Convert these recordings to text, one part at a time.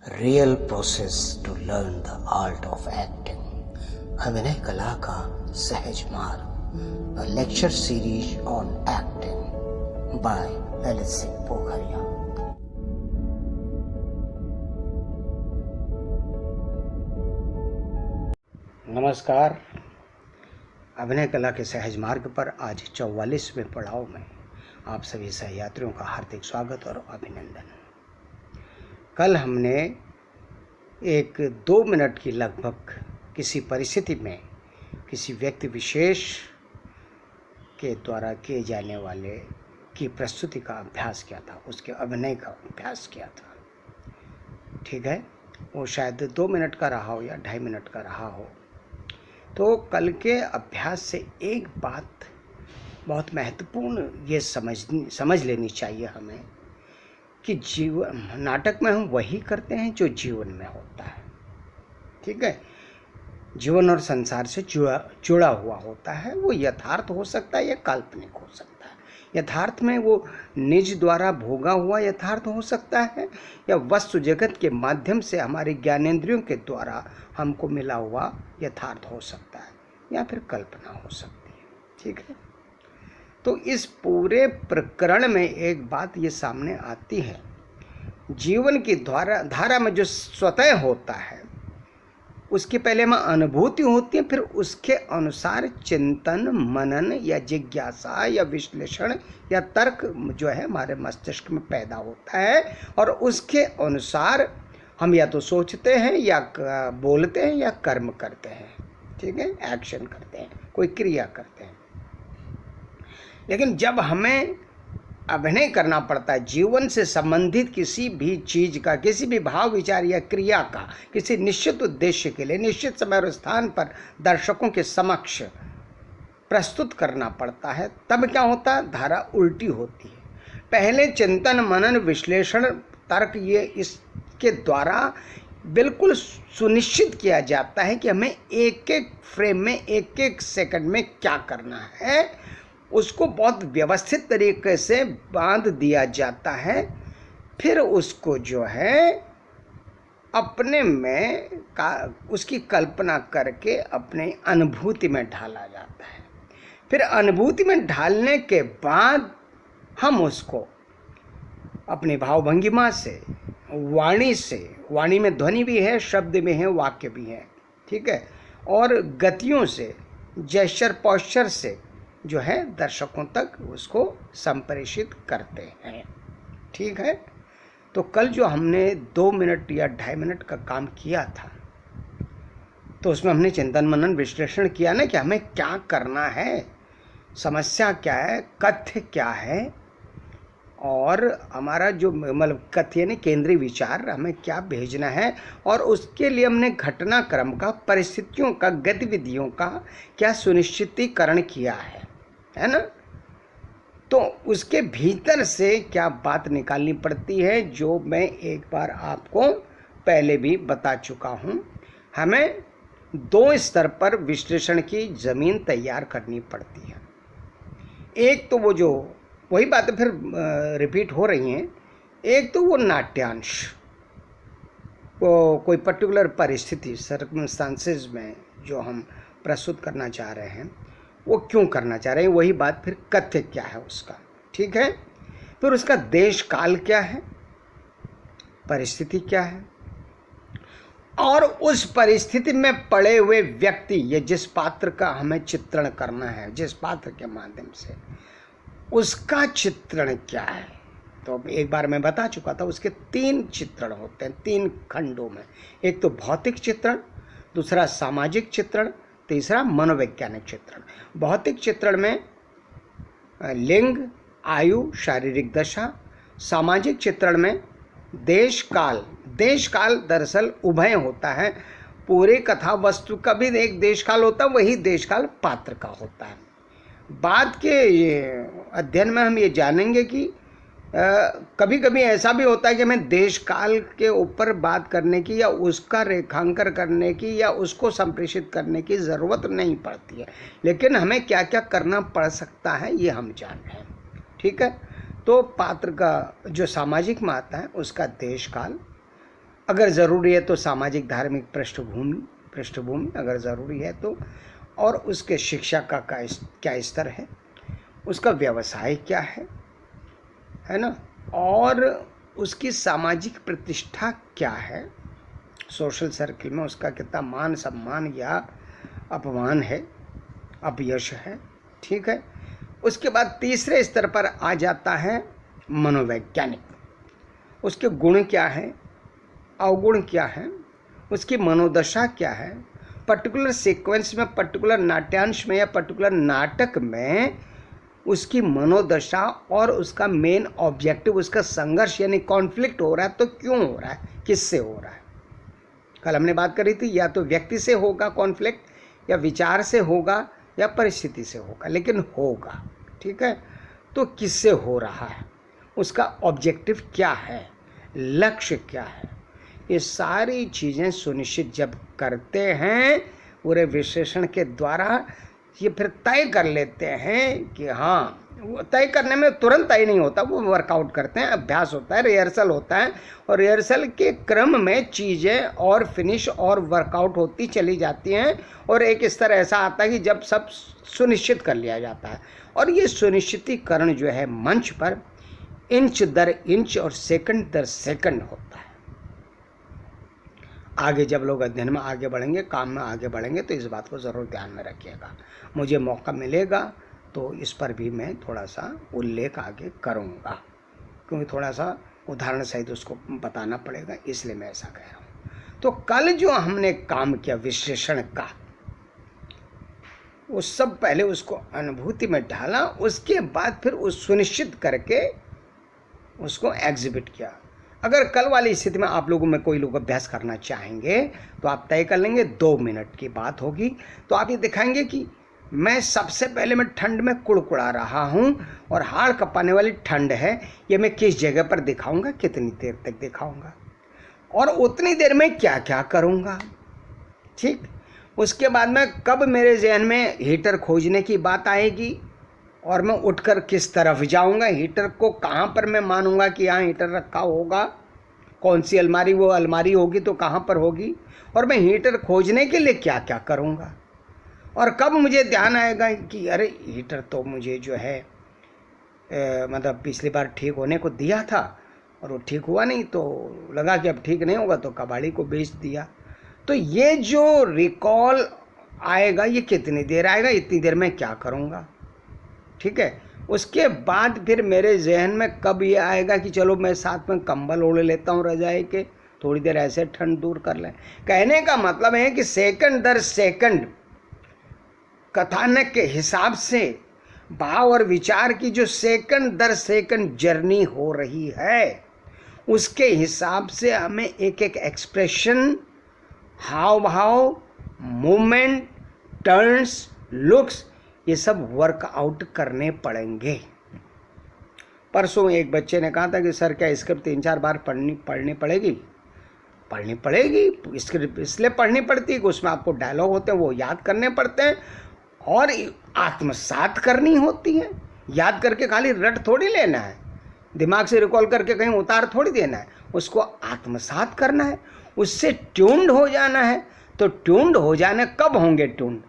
Real process to learn the art of acting. अभिनय कला का सहज मार्ग, lecture series on acting by Lalit Singh Pokhariya. नमस्कार। अभिनय कला के सहज मार्ग पर आज 44वें पड़ाव में आप सभी सहयात्रियों का हार्दिक स्वागत और अभिनंदन। कल हमने एक 2 मिनट की लगभग किसी परिस्थिति में किसी व्यक्ति विशेष के द्वारा किए जाने वाले की प्रस्तुति का अभ्यास किया था, उसके अभिनय का अभ्यास किया था। ठीक है, वो शायद 2 मिनट का रहा हो या 2.5 मिनट का रहा हो। तो कल के अभ्यास से एक बात बहुत महत्वपूर्ण ये समझ लेनी चाहिए हमें कि जीवन नाटक में हम वही करते हैं जो जीवन में होता है। ठीक है, जीवन और संसार से जुड़ा हुआ होता है। वो यथार्थ हो सकता है या काल्पनिक हो सकता है। यथार्थ में वो निज द्वारा भोगा हुआ यथार्थ हो सकता है या वस्तु जगत के माध्यम से हमारे ज्ञानेंद्रियों के द्वारा हमको मिला हुआ यथार्थ हो सकता है या फिर कल्पना हो सकती है। ठीक है, तो इस पूरे प्रकरण में एक बात ये सामने आती है, जीवन की धारा में जो स्वतः होता है उसके पहले में अनुभूति होती है, फिर उसके अनुसार चिंतन मनन या जिज्ञासा या विश्लेषण या तर्क जो है हमारे मस्तिष्क में पैदा होता है और उसके अनुसार हम या तो सोचते हैं या बोलते हैं या कर्म करते हैं। ठीक है, एक्शन करते हैं, कोई क्रिया करते हैं। लेकिन जब हमें अभिनय करना पड़ता है जीवन से संबंधित किसी भी चीज का, किसी भी भाव विचार या क्रिया का, किसी निश्चित उद्देश्य के लिए निश्चित समय और स्थान पर दर्शकों के समक्ष प्रस्तुत करना पड़ता है, तब क्या होता है, धारा उल्टी होती है। पहले चिंतन मनन विश्लेषण तर्क ये इसके द्वारा बिल्कुल सुनिश्चित किया जाता है कि हमें एक एक फ्रेम में एक एक सेकंड में क्या करना है, उसको बहुत व्यवस्थित तरीके से बांध दिया जाता है। फिर उसको जो है अपने में उसकी कल्पना करके अपने अनुभूति में ढाला जाता है। फिर अनुभूति में ढालने के बाद हम उसको अपनी भावभंगिमा से, वाणी से, वाणी में ध्वनि भी है, शब्द भी है, वाक्य भी है। ठीक है, और गतियों से, जेस्चर पॉस्चर से जो है दर्शकों तक उसको संप्रेषित करते हैं। ठीक है, तो कल जो हमने 2 मिनट या 2.5 मिनट का काम किया था, तो उसमें हमने चिंतन मनन विश्लेषण किया ना कि हमें क्या करना है, समस्या क्या है, कथ्य क्या है, और हमारा जो मतलब कथ्य यानी केंद्रीय विचार हमें क्या भेजना है, और उसके लिए हमने घटनाक्रम का, परिस्थितियों का, गतिविधियों का क्या सुनिश्चितीकरण किया है ना। तो उसके भीतर से क्या बात निकालनी पड़ती है, जो मैं एक बार आपको पहले भी बता चुका हूँ। हमें 2 स्तर पर विश्लेषण की ज़मीन तैयार करनी पड़ती है। एक तो वो जो वही बातें फिर रिपीट हो रही हैं। एक तो वो नाट्यांश, वो कोई पर्टिकुलर परिस्थिति सर्कमस्टांसेस में जो हम प्रस्तुत करना चाह रहे हैं, वो क्यों करना चाह रहे हैं, वही बात फिर कथ्य क्या है उसका। ठीक है, फिर उसका देश काल क्या है, परिस्थिति क्या है, और उस परिस्थिति में पड़े हुए व्यक्ति या जिस पात्र का हमें चित्रण करना है, जिस पात्र के माध्यम से, उसका चित्रण क्या है। तो एक बार मैं बता चुका था, उसके 3 चित्रण होते हैं 3 खंडों में। एक तो भौतिक चित्रण, दूसरा सामाजिक चित्रण, तीसरा मनोवैज्ञानिक चित्रण। भौतिक चित्रण में लिंग, आयु, शारीरिक दशा। सामाजिक चित्रण में देश काल दरअसल उभय होता है। पूरे कथा वस्तु का भी एक देश काल होता है, वही देश काल पात्र का होता है। बाद के अध्ययन में हम ये जानेंगे कि कभी कभी ऐसा भी होता है कि हमें देश काल के ऊपर बात करने की या उसका रेखांकन करने की या उसको संप्रेषित करने की ज़रूरत नहीं पड़ती है, लेकिन हमें क्या क्या करना पड़ सकता है ये हम जान रहे हैं। ठीक है, तो पात्र का जो सामाजिक में आता है उसका देश काल, अगर ज़रूरी है तो सामाजिक धार्मिक पृष्ठभूमि अगर ज़रूरी है तो, और उसके शिक्षा का क्या स्तर है, उसका व्यवसाय क्या है ना, और उसकी सामाजिक प्रतिष्ठा क्या है, सोशल सर्किल में उसका कितना मान सम्मान या अपमान है, अपयश है। ठीक है। उसके बाद तीसरे स्तर पर आ जाता है मनोवैज्ञानिक, उसके गुण क्या है, अवगुण क्या है, उसकी मनोदशा क्या है, पर्टिकुलर सीक्वेंस में, पर्टिकुलर नाट्यांश में या पर्टिकुलर नाटक में उसकी मनोदशा और उसका मेन ऑब्जेक्टिव, उसका संघर्ष यानी कॉन्फ्लिक्ट हो रहा है तो क्यों हो रहा है, किससे हो रहा है। कल हमने बात करी थी या तो व्यक्ति से होगा कॉन्फ्लिक्ट, या विचार से होगा, या परिस्थिति से होगा, लेकिन होगा। ठीक है। तो किससे हो रहा है, उसका ऑब्जेक्टिव क्या है, लक्ष्य क्या है, ये सारी चीज़ें सुनिश्चित जब करते हैं पूरे विश्लेषण के द्वारा, ये फिर तय कर लेते हैं कि हाँ, वो तय करने में तुरंत तय नहीं होता, वो वर्कआउट करते हैं, अभ्यास होता है, रिहर्सल होता है, और रिहर्सल के क्रम में चीज़ें और फिनिश और वर्कआउट होती चली जाती हैं, और एक स्तर ऐसा आता है कि जब सब सुनिश्चित कर लिया जाता है। और ये सुनिश्चितीकरण जो है मंच पर इंच दर इंच और सेकंड दर सेकंड होता है। आगे जब लोग अध्ययन में आगे बढ़ेंगे, काम में आगे बढ़ेंगे, तो इस बात को ज़रूर ध्यान में रखिएगा। मुझे मौका मिलेगा तो इस पर भी मैं थोड़ा सा उल्लेख आगे करूँगा, क्योंकि थोड़ा सा उदाहरण सहित उसको बताना पड़ेगा, इसलिए मैं ऐसा कह रहा हूँ। तो कल जो हमने काम किया विश्लेषण का, वो सब पहले उसको अनुभूति में डाला, उसके बाद फिर उस सुनिश्चित करके उसको एग्जिबिट किया। अगर कल वाली स्थिति में आप लोगों में कोई लोग अभ्यास करना चाहेंगे तो आप तय कर लेंगे 2 मिनट की बात होगी, तो आप ये दिखाएंगे कि मैं सबसे पहले मैं ठंड में कुड़कुड़ा रहा हूँ और हाड़ कपाने वाली ठंड है, ये मैं किस जगह पर दिखाऊंगा, कितनी देर तक दिखाऊंगा, और उतनी देर में क्या क्या करूँगा। ठीक। उसके बाद में कब मेरे जहन में हीटर खोजने की बात आएगी और मैं उठकर किस तरफ जाऊंगा, हीटर को कहाँ पर मैं मानूंगा कि यहाँ हीटर रखा होगा, कौन सी अलमारी वो अलमारी होगी तो कहाँ पर होगी, और मैं हीटर खोजने के लिए क्या क्या करूँगा, और कब मुझे ध्यान आएगा कि अरे हीटर तो मुझे जो है मतलब पिछली बार ठीक होने को दिया था और वो ठीक हुआ नहीं, तो लगा कि अब ठीक नहीं होगा तो कबाड़ी को बेच दिया। तो ये जो रिकॉल आएगा ये कितनी देर आएगा, इतनी देर में क्या करूँगा। ठीक है। उसके बाद फिर मेरे जहन में कब ये आएगा कि चलो मैं साथ में कंबल ओढ़ लेता हूँ रजाई के, थोड़ी देर ऐसे ठंड दूर कर लें। कहने का मतलब है कि सेकंड दर सेकंड कथानक के हिसाब से भाव और विचार की जो सेकंड दर सेकंड जर्नी हो रही है, उसके हिसाब से हमें एक एक एक्सप्रेशन, हाव भाव, मूवमेंट, टर्न्स, लुक्स, ये सब वर्कआउट करने पड़ेंगे। परसों एक बच्चे ने कहा था कि सर क्या स्क्रिप्ट 3-4 बार पढ़नी पड़ेगी। स्क्रिप्ट इसलिए पढ़नी पड़ती है कि उसमें आपको डायलॉग होते हैं वो याद करने पड़ते हैं और आत्मसात करनी होती है। याद करके खाली रट थोड़ी लेना है, दिमाग से रिकॉल करके कहीं उतार थोड़ी देना है, उसको आत्मसात करना है, उससे ट्यून्ड हो जाना है। तो ट्यून्ड हो जाने कब होंगे ट्यून्ड,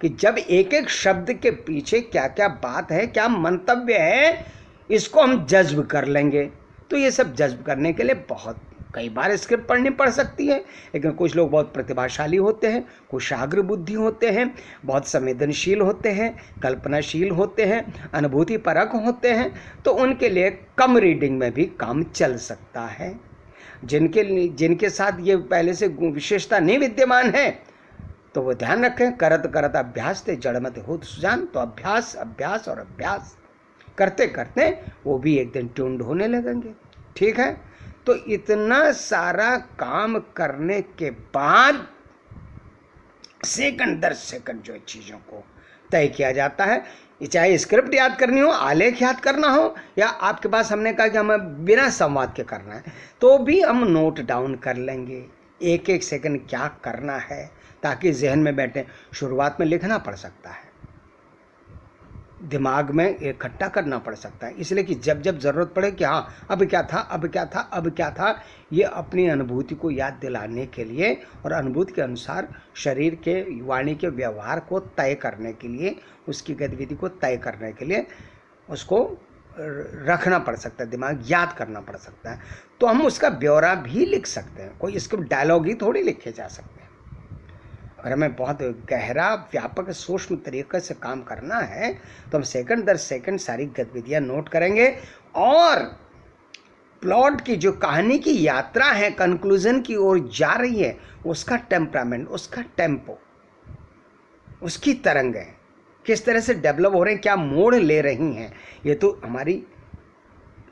कि जब एक एक शब्द के पीछे क्या क्या बात है, क्या मंतव्य है, इसको हम जज्ब कर लेंगे। तो ये सब जज्ब करने के लिए बहुत कई बार स्क्रिप्ट पढ़नी पड़ सकती है, लेकिन कुछ लोग बहुत प्रतिभाशाली होते हैं, कुशाग्र बुद्धि होते हैं, बहुत संवेदनशील होते हैं, कल्पनाशील होते हैं, अनुभूति परक होते हैं, तो उनके लिए कम रीडिंग में भी काम चल सकता है। जिनके साथ ये पहले से विशेषता नहीं विद्यमान है तो वो ध्यान रखें, करत करत अभ्यास ते जड़मत होत सुजान। तो अभ्यास अभ्यास और अभ्यास करते करते वो भी एक दिन ट्यून्ड होने लगेंगे। ठीक है। तो इतना सारा काम करने के बाद सेकंड दर सेकंड जो चीज़ों को तय किया जाता है, ये चाहे स्क्रिप्ट याद करनी हो, आलेख याद करना हो, या आपके पास हमने कहा कि हमें बिना संवाद के करना है, तो भी हम नोट डाउन कर लेंगे एक एक सेकंड क्या करना है, ताकि जहन में बैठे। शुरुआत में लिखना पड़ सकता है, दिमाग में इकट्ठा करना पड़ सकता है, इसलिए कि जब जब ज़रूरत पड़े कि हाँ अब क्या था, अब क्या था, अब क्या था, ये अपनी अनुभूति को याद दिलाने के लिए और अनुभूति के अनुसार शरीर के वाणी के व्यवहार को तय करने के लिए, उसकी गतिविधि को तय करने के लिए उसको रखना पड़ सकता है, दिमाग याद करना पड़ सकता है। तो हम उसका ब्यौरा भी लिख सकते हैं, कोई इसके डायलॉग ही थोड़ी लिखे जा सकते हैं। अगर हमें बहुत गहरा, व्यापक, सूक्ष्म तरीके से काम करना है तो हम सेकंड दर सेकंड सारी गतिविधियां नोट करेंगे और प्लॉट की जो कहानी की यात्रा है, कंक्लूजन की ओर जा रही है, उसका टेम्परामेंट, उसका टेम्पो, उसकी तरंगें किस तरह से डेवलप हो रहे हैं, क्या मोड़ ले रही हैं, ये तो हमारी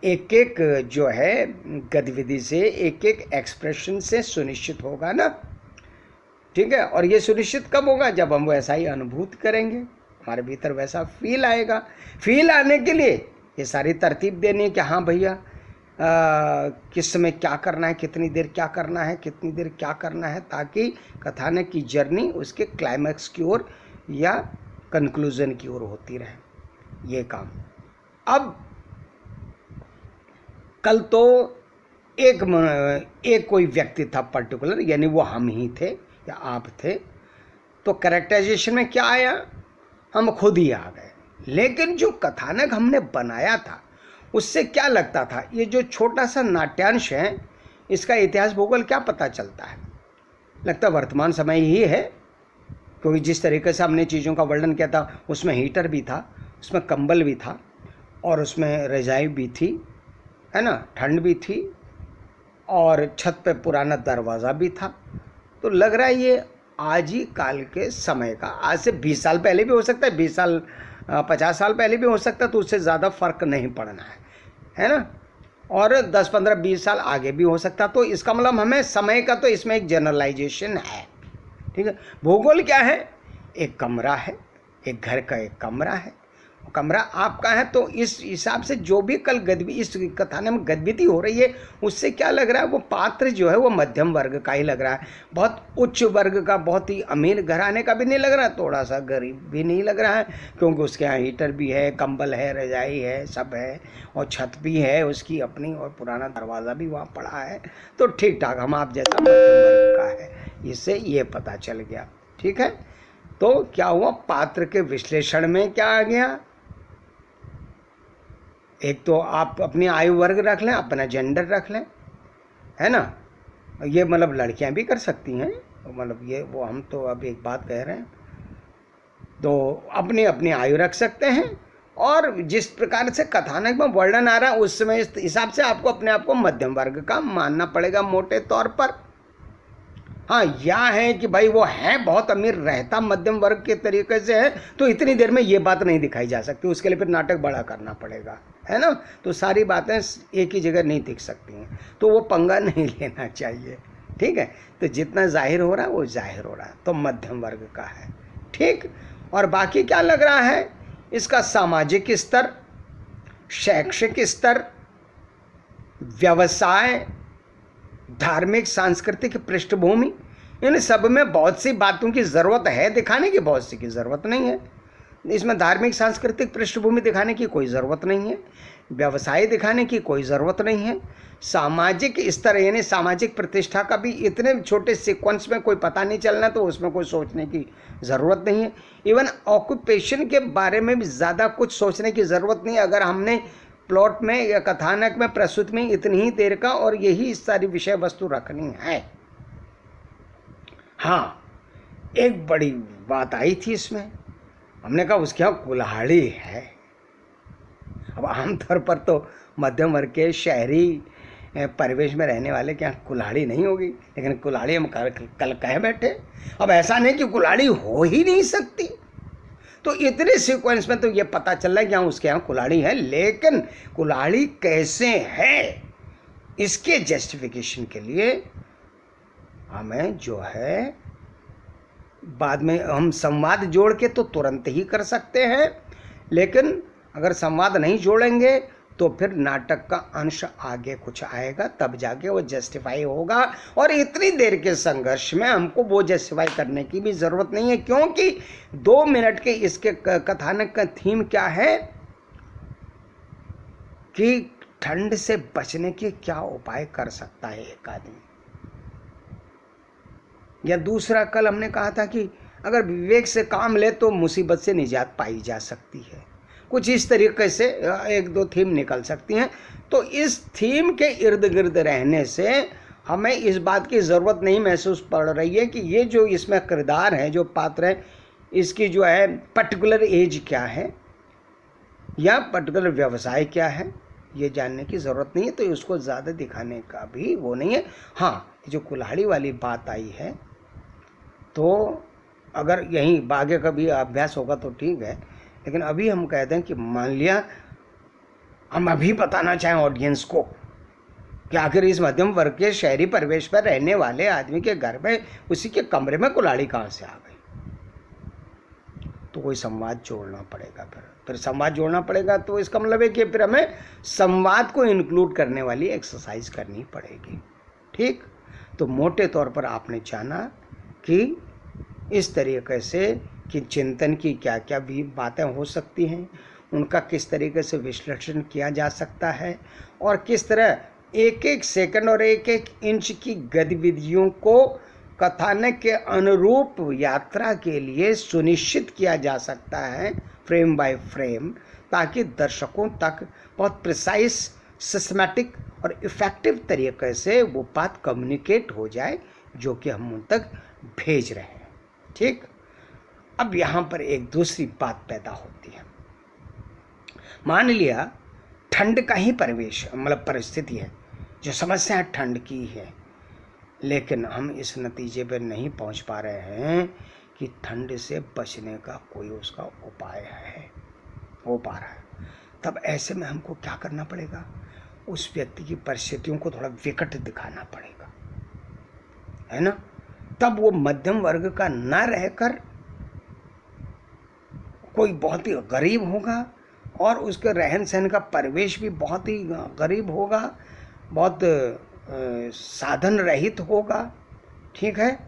एक एक जो है गतिविधि से, एक एक एक्सप्रेशन से सुनिश्चित होगा ना। ठीक है, और ये सुनिश्चित कब होगा? जब हम वैसा ही अनुभूति करेंगे, हमारे भीतर वैसा फील आएगा। फील आने के लिए ये सारी तरतीब देनी है कि हाँ भैया किस समय क्या करना है, कितनी देर क्या करना है, कितनी देर क्या करना है, ताकि कथानक की जर्नी उसके क्लाइमैक्स की ओर या कंक्लूजन की ओर होती रहे। ये काम अब कल तो एक कोई व्यक्ति था पर्टिकुलर, यानी वो हम ही थे या आप थे, तो कैरेक्टराइजेशन में क्या आया, हम खुद ही आ गए। लेकिन जो कथानक हमने बनाया था उससे क्या लगता था, ये जो छोटा सा नाट्यांश है, इसका इतिहास भूगोल क्या पता चलता है? लगता वर्तमान समय ही है, क्योंकि जिस तरीके से हमने चीज़ों का वर्णन किया था उसमें हीटर भी था, उसमें कंबल भी था और उसमें रजाई भी थी, है ना, ठंड भी थी और छत पे पुराना दरवाज़ा भी था। तो लग रहा है ये आज ही काल के समय का, आज से 20 साल पहले भी हो सकता है, 20 साल 50 साल पहले भी हो सकता है, तो उससे ज़्यादा फ़र्क नहीं पड़ना है ना, और 10 15 20 साल आगे भी हो सकता। तो इसका मतलब हमें समय का तो इसमें एक जनरलाइजेशन है। ठीक है, भूगोल क्या है? एक कमरा है, एक घर का एक कमरा है, कमरा आपका है। तो इस हिसाब से जो भी कल गतिविधि, इस कथानक में गतिविधि हो रही है, उससे क्या लग रहा है, वो पात्र जो है वो मध्यम वर्ग का ही लग रहा है, बहुत उच्च वर्ग का, बहुत ही अमीर घराने का भी नहीं लग रहा, थोड़ा सा गरीब भी नहीं लग रहा है, क्योंकि उसके यहाँ हीटर भी है, कंबल है, रजाई है, सब है, और छत भी है उसकी अपनी, और पुराना दरवाज़ा भी वहाँ पड़ा है। तो ठीक ठाक हम आप जैसा मध्यम वर्ग का है, इससे ये पता चल गया। ठीक है, तो क्या हुआ, पात्र के विश्लेषण में क्या आ गया, एक तो आप अपनी आयु वर्ग रख लें, अपना जेंडर रख लें, है ना, ये मतलब लड़कियां भी कर सकती हैं, मतलब ये वो हम तो अब एक बात कह रहे हैं, तो अपनी अपनी आयु रख सकते हैं, और जिस प्रकार से कथानक में वर्णन आ रहा है उस समय इस हिसाब से आपको अपने आप को मध्यम वर्ग का मानना पड़ेगा मोटे तौर पर। हाँ, यह है कि भाई वो है बहुत अमीर, रहता मध्यम वर्ग के तरीके से है, तो इतनी देर में ये बात नहीं दिखाई जा सकती, उसके लिए फिर नाटक बड़ा करना पड़ेगा, है ना। तो सारी बातें एक ही जगह नहीं दिख सकती हैं, तो वो पंगा नहीं लेना चाहिए। ठीक है, तो जितना जाहिर हो रहा है वो जाहिर हो रहा है, तो मध्यम वर्ग का है। ठीक, और बाकी क्या लग रहा है, इसका सामाजिक स्तर, शैक्षिक स्तर, व्यवसाय, धार्मिक सांस्कृतिक पृष्ठभूमि, इन सब में बहुत सी बातों की ज़रूरत है दिखाने की, बहुत सी की ज़रूरत नहीं है। इसमें धार्मिक सांस्कृतिक पृष्ठभूमि दिखाने की कोई ज़रूरत नहीं है, व्यवसाय दिखाने की कोई ज़रूरत नहीं है, सामाजिक स्तर यानी सामाजिक प्रतिष्ठा का भी इतने छोटे सीक्वेंस में कोई पता नहीं चलना, तो उसमें कोई सोचने की ज़रूरत नहीं है। इवन ऑक्यूपेशन के बारे में भी ज़्यादा कुछ सोचने की ज़रूरत नहीं, अगर हमने प्लॉट में या कथानक में प्रस्तुत में इतनी ही देर का और यही सारी विषय वस्तु रखनी है। हाँ, एक बड़ी बात आई थी इसमें, हमने कहा उसके यहाँ कुल्हाड़ी है। अब आमतौर पर तो मध्यम वर्ग के शहरी परिवेश में रहने वाले के यहाँ कुल्हाड़ी नहीं होगी, लेकिन कुल्हाड़ी हम कल कह बैठे। अब ऐसा नहीं कि कुल्हाड़ी हो ही नहीं सकती, तो इतने सीक्वेंस में तो ये पता चल रहा है कि हाँ उसके यहाँ कुल्हाड़ी है, लेकिन कुल्हाड़ी कैसे है इसके जस्टिफिकेशन के लिए हमें जो है बाद में हम संवाद जोड़ के तो तुरंत ही कर सकते हैं, लेकिन अगर संवाद नहीं जोड़ेंगे तो फिर नाटक का अंश आगे कुछ आएगा, तब जाके वो जस्टिफाई होगा। और इतनी देर के संघर्ष में हमको वो जस्टिफाई करने की भी ज़रूरत नहीं है, क्योंकि 2 मिनट के इसके कथानक का थीम क्या है कि ठंड से बचने के क्या उपाय कर सकता है एक आदमी। या दूसरा, कल हमने कहा था कि अगर विवेक से काम ले तो मुसीबत से निजात पाई जा सकती है। कुछ इस तरीके से 1-2 थीम निकल सकती हैं। तो इस थीम के इर्द गिर्द रहने से हमें इस बात की ज़रूरत नहीं महसूस पड़ रही है कि ये जो इसमें किरदार है, जो पात्र है, इसकी जो है पर्टिकुलर एज क्या है या पर्टिकुलर व्यवसाय क्या है, ये जानने की ज़रूरत नहीं है। तो उसको ज़्यादा दिखाने का भी वो नहीं है। हाँ, जो कुल्हाड़ी वाली बात आई है, तो अगर यहीं आगे का भी अभ्यास होगा तो ठीक है, लेकिन अभी हम कहते हैं कि मान लिया हम अभी बताना चाहें ऑडियंस को कि आखिर इस मध्यम वर्ग के शहरी परिवेश पर रहने वाले आदमी के घर में, उसी के कमरे में कुल्हाड़ी कहाँ से आ गई, तो कोई संवाद जोड़ना पड़ेगा। फिर संवाद जोड़ना पड़ेगा तो इसका मतलब है कि फिर हमें संवाद को इंक्लूड करने वाली एक्सरसाइज करनी पड़ेगी। ठीक, तो मोटे तौर पर आपने जाना कि इस तरीके से कि चिंतन की क्या क्या भी बातें हो सकती हैं, उनका किस तरीके से विश्लेषण किया जा सकता है, और किस तरह 1-1 सेकंड और 1-1 इंच की गतिविधियों को कथानक के अनुरूप यात्रा के लिए सुनिश्चित किया जा सकता है फ्रेम बाय फ्रेम, ताकि दर्शकों तक बहुत प्रिसाइज, सिस्टमैटिक और इफ़ेक्टिव तरीके से वो बात कम्युनिकेट हो जाए जो कि हम उन तक भेज रहे हैं। ठीक, अब यहाँ पर एक दूसरी बात पैदा होती है। मान लिया ठंड का ही परिवेश, मतलब परिस्थिति है, जो समस्या ठंड की है, लेकिन हम इस नतीजे पर नहीं पहुँच पा रहे हैं कि ठंड से बचने का कोई उसका उपाय है, हो पा रहा है। तब ऐसे में हमको क्या करना पड़ेगा? उस व्यक्ति की परिस्थितियों को थोड़ा विकट दिखाना पड़ेगा, है ना। तब वो मध्यम वर्ग का न रहकर कोई बहुत ही गरीब होगा, और उसके रहन सहन का परिवेश भी बहुत ही गरीब होगा, बहुत साधन रहित होगा। ठीक है,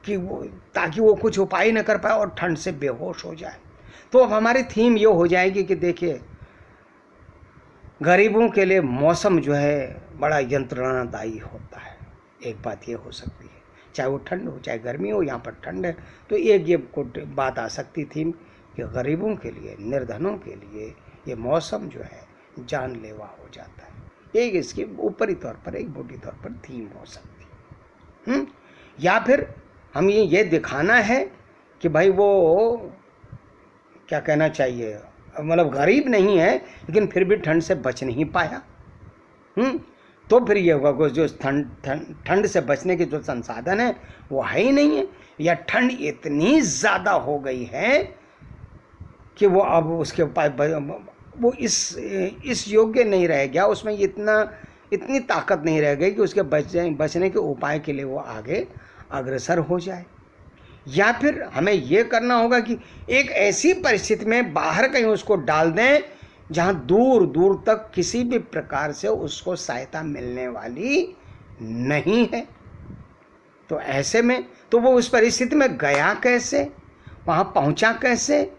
कि वो, ताकि वो कुछ उपाय न कर पाए और ठंड से बेहोश हो जाए। तो अब हमारी थीम ये हो जाएगी कि देखिए, गरीबों के लिए मौसम जो है बड़ा यंत्रणादायी होता है। एक बात ये हो सकती है, चाहे वो ठंड हो चाहे गर्मी हो, यहाँ पर ठंड है तो एक ये बात आ सकती थी कि गरीबों के लिए, निर्धनों के लिए ये मौसम जो है जानलेवा हो जाता है। एक इसकी ऊपरी तौर पर, एक मोटी तौर पर थीम हो सकती है। या फिर हम ये दिखाना है कि भाई वो क्या कहना चाहिए, मतलब गरीब नहीं है लेकिन फिर भी ठंड से बच नहीं पाया। तो फिर ये होगा कि जो ठंड से बचने के जो संसाधन है वो है ही नहीं है, या ठंड इतनी ज़्यादा हो गई है कि वो अब उसके उपाय, वो इस योग्य नहीं रह गया, उसमें इतनी ताकत नहीं रह गई कि उसके बचने के उपाय के लिए वो आगे अग्रसर हो जाए। या फिर हमें ये करना होगा कि एक ऐसी परिस्थिति में बाहर कहीं उसको डाल दें जहाँ दूर दूर तक किसी भी प्रकार से उसको सहायता मिलने वाली नहीं है। तो ऐसे में तो वो उस परिस्थिति में गया कैसे, वहाँ पहुँचा कैसे,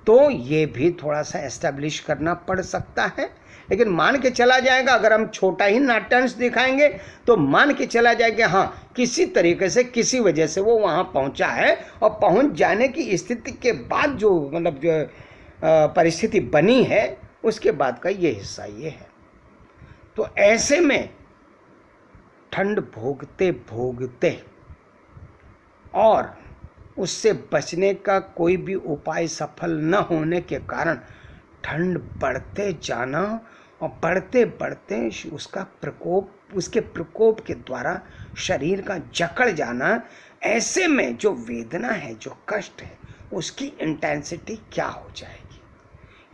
तो ये भी थोड़ा सा एस्टेब्लिश करना पड़ सकता है। लेकिन मान के चला जाएगा, अगर हम छोटा ही नाट्यांश दिखाएंगे तो मान के चला जाएगा हाँ किसी तरीके से, किसी वजह से वो वहाँ पहुँचा है, और पहुँच जाने की स्थिति के बाद जो मतलब जो परिस्थिति बनी है उसके बाद का ये हिस्सा ये है। तो ऐसे में ठंड भोगते भोगते और उससे बचने का कोई भी उपाय सफल न होने के कारण ठंड बढ़ते जाना, और बढ़ते बढ़ते उसका प्रकोप, उसके प्रकोप के द्वारा शरीर का जकड़ जाना, ऐसे में जो वेदना है, जो कष्ट है, उसकी इंटेंसिटी क्या हो जाएगी,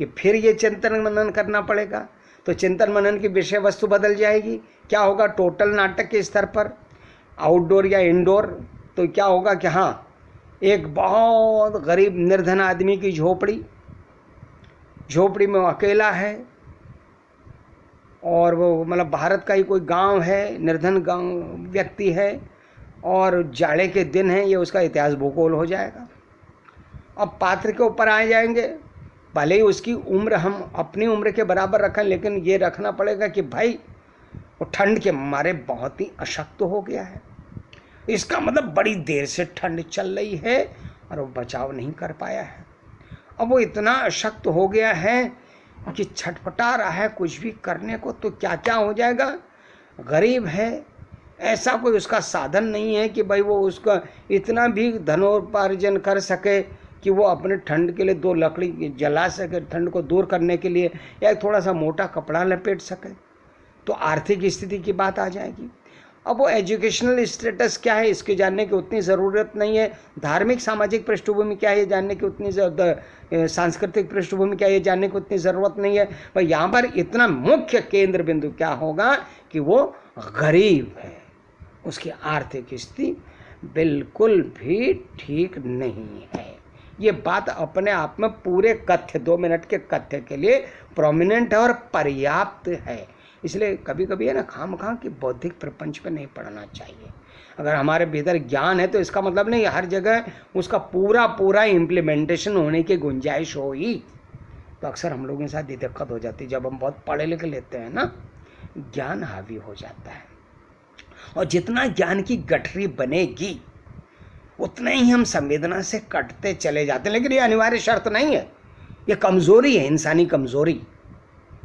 ये फिर ये चिंतन मनन करना पड़ेगा। तो चिंतन मनन की विषय वस्तु बदल जाएगी। क्या होगा टोटल नाटक के स्तर पर, आउटडोर या इंडोर, तो क्या होगा कि हाँ एक बहुत गरीब निर्धन आदमी की झोपड़ी में वो अकेला है, और वो मतलब भारत का ही कोई गांव है, निर्धन गांव व्यक्ति है और जाड़े के दिन है, ये उसका इतिहास भूगोल हो जाएगा। अब पात्र के ऊपर आ जाएंगे, भले ही उसकी उम्र हम अपनी उम्र के बराबर रखें, लेकिन ये रखना पड़ेगा कि भाई वो ठंड के मारे बहुत ही अशक्त हो गया है। इसका मतलब बड़ी देर से ठंड चल रही है और वो बचाव नहीं कर पाया है। अब वो इतना अशक्त हो गया है कि छटपटा रहा है कुछ भी करने को, तो क्या क्या हो जाएगा। गरीब है, ऐसा कोई उसका साधन नहीं है कि भाई वो उसका इतना भी धनोपार्जन कर सके कि वो अपने ठंड के लिए 2 लकड़ी जला सके, ठंड को दूर करने के लिए, या थोड़ा सा मोटा कपड़ा लपेट सके। तो आर्थिक स्थिति की बात आ जाएगी। अब वो एजुकेशनल स्टेटस क्या है इसके जानने की उतनी ज़रूरत नहीं है। धार्मिक सामाजिक पृष्ठभूमि क्या है ये जानने की उतनी, सांस्कृतिक पृष्ठभूमि क्या है ये जानने की उतनी ज़रूरत नहीं है। पर यहाँ पर इतना मुख्य केंद्र बिंदु क्या होगा कि वो गरीब है, उसकी आर्थिक स्थिति बिल्कुल भी ठीक नहीं है। ये बात अपने आप में पूरे कथ्य 2 मिनट के कथ्य के लिए प्रोमिनेंट है और पर्याप्त है। इसलिए कभी कभी है ना खामखा कि बौद्धिक प्रपंच पे नहीं पढ़ना चाहिए। अगर हमारे भीतर ज्ञान है तो इसका मतलब नहीं हर जगह उसका पूरा पूरा इम्प्लीमेंटेशन होने की गुंजाइश हो ही। तो अक्सर हम लोगों के साथ ये दिक्कत हो जाती है, जब हम बहुत पढ़े लिखे लेते हैं ना, ज्ञान हावी हो जाता है और जितना ज्ञान की गठरी बनेगी उतने ही हम संवेदना से कटते चले जाते हैं। लेकिन ये अनिवार्य शर्त नहीं है, ये कमज़ोरी है, इंसानी कमज़ोरी,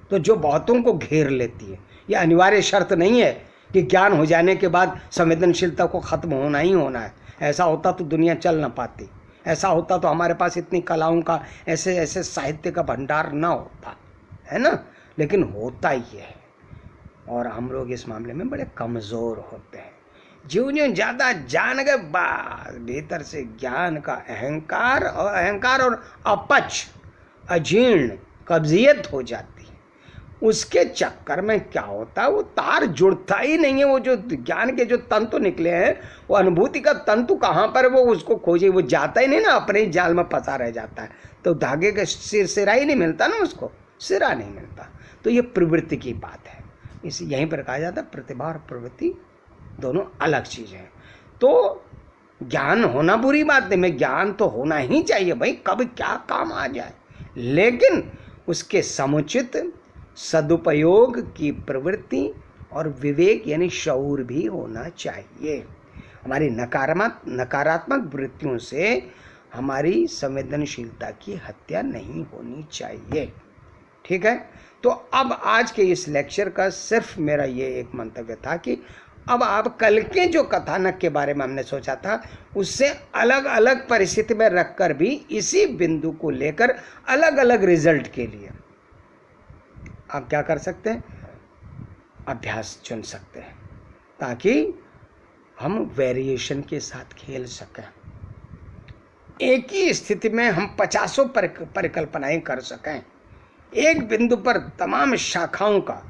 तो जो बहुतों को घेर लेती है। ये अनिवार्य शर्त नहीं है कि ज्ञान हो जाने के बाद संवेदनशीलता को ख़त्म होना ही होना है। ऐसा होता तो दुनिया चल ना पाती, ऐसा होता तो हमारे पास इतनी कलाओं का, ऐसे ऐसे साहित्य का भंडार ना होता, है ना। लेकिन होता ही है और हम लोग इस मामले में बड़े कमज़ोर होते हैं। ज्यों ज्यों ज़्यादा जान गए बस भीतर से ज्ञान का अहंकार और अपच, अजीर्ण, कब्जियत हो जाती है। उसके चक्कर में क्या होता है, वो तार जुड़ता ही नहीं है। वो जो ज्ञान के जो तंतु निकले हैं, वो अनुभूति का तंतु कहाँ पर वो उसको खोजे, वो जाता ही नहीं ना, अपने ही जाल में फंसा रह जाता है। तो धागे का सिरा ही नहीं मिलता ना, उसको सिरा नहीं मिलता। तो ये प्रवृत्ति की बात है। इस यहीं पर कहा जाता है प्रतिभा और प्रवृत्ति दोनों अलग चीज़ हैं। तो ज्ञान होना बुरी बात नहीं, में ज्ञान तो होना ही चाहिए भाई, कब क्या काम आ जाए, लेकिन उसके समुचित सदुपयोग की प्रवृत्ति और विवेक यानी शऊर भी होना चाहिए। हमारी नकारात्मक वृत्तियों से हमारी संवेदनशीलता की हत्या नहीं होनी चाहिए। ठीक है। तो अब आज के इस लेक्चर का सिर्फ मेरा ये एक मंतव्य था कि अब आप कल के जो कथानक के बारे में हमने सोचा था उससे अलग अलग परिस्थिति में रखकर भी इसी बिंदु को लेकर अलग अलग रिजल्ट के लिए आप क्या कर सकते हैं, अभ्यास चुन सकते हैं, ताकि हम वेरिएशन के साथ खेल सकें। एक ही स्थिति में हम 50 परिकल्पनाएं कर सकें। एक बिंदु पर तमाम शाखाओं का,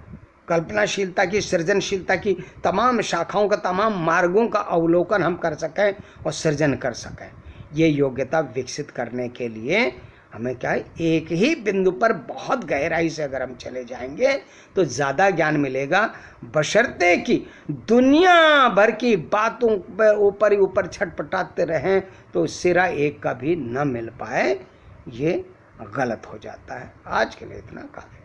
कल्पनाशीलता की, सृजनशीलता की तमाम शाखाओं का, तमाम मार्गों का अवलोकन हम कर सकें और सृजन कर सकें। ये योग्यता विकसित करने के लिए हमें क्या है, एक ही बिंदु पर बहुत गहराई से अगर हम चले जाएंगे तो ज़्यादा ज्ञान मिलेगा, बशर्ते कि दुनिया भर की बातों पर ऊपर ही ऊपर छटपटाते रहें तो सिरा एक का भी न मिल पाए। ये गलत हो जाता है। आज के लिए इतना काफ़ी।